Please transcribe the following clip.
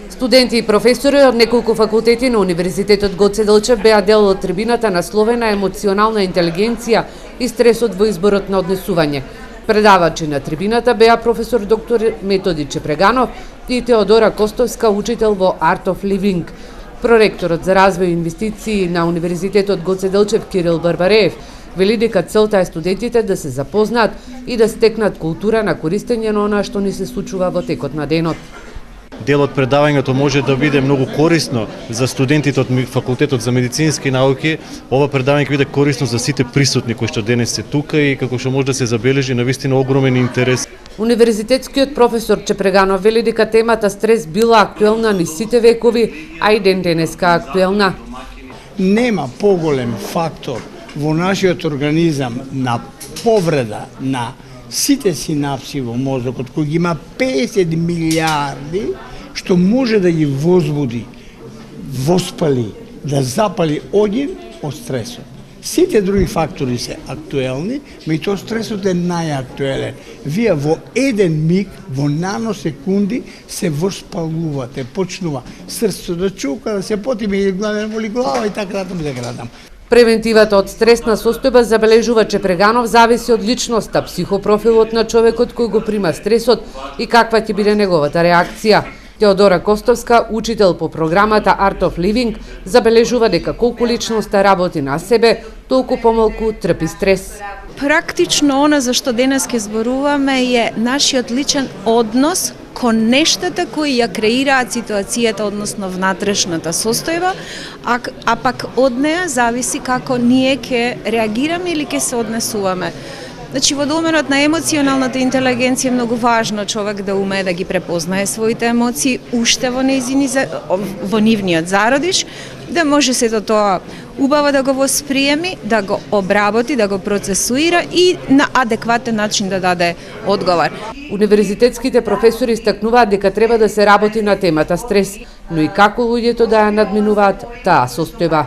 Студенти и професори од неколку факултети на Универзитетот Гоце Делчев беа дел од трибината насловена емоционална интелигенција и стресот во изборот на однесување. Предавачи на трибината беа професор доктор Методи Чепреганов и Теодора Костовска, учител во Art of Living. Проректорот за развој и инвестиции на Универзитетот Гоце Делчев Кирил Барбареев вели дека целта е студентите да се запознаат и да стекнат култура на користење на она што ни се случува во текот на денот. Дел од предавањето може да биде многу корисно за студентите од Факултетот за медицински науки. Ова предавање ќе биде корисно за сите присутни кои што денес се тука и како што може да се забележи навистина огромен интерес. Универзитетскиот професор Чепреганов вели дека темата стрес била актуелна низ сите векови, а и ден денеска актуелна. Нема поголем фактор во нашиот организам на повреда на сите синапси во мозокот, кој ги има 50 милиарди, што може да ги возбуди, воспали, да запали огин од стресот. Сите други фактори се актуелни, меѓутоа стресот е најактуелен. Вие во еден миг, во наносекунди, се воспалувате, почнува срцето да чука, да се потиме и боли глава и така натаму. Превентивата од стресна состојба, забележува Чепреганов, зависи од личноста, психопрофилот на човекот кој го прима стресот и каква ќе биде неговата реакција. Теодора Костовска, учител по програмата Art of Living, забележува дека колку личноста работи на себе, толку помалку трпи стрес. Практично она за што денес ке зборуваме е нашиот личен однос кон нештата кои ја креираат ситуацијата, односно внатрешната состојба, а пак од неа зависи како ние ќе реагираме или ќе се однесуваме. Значи, во доменот на емоционалната интелигенција е многу важно човек да умее да ги препознае своите емоции уште во нивниот зародиш, да може сето тоа убаво да го восприеми, да го обработи, да го процесуира и на адекватен начин да даде одговор. Универзитетските професори истакнуваат дека треба да се работи на темата стрес, но и како луѓето да ја надминуваат таа состојба.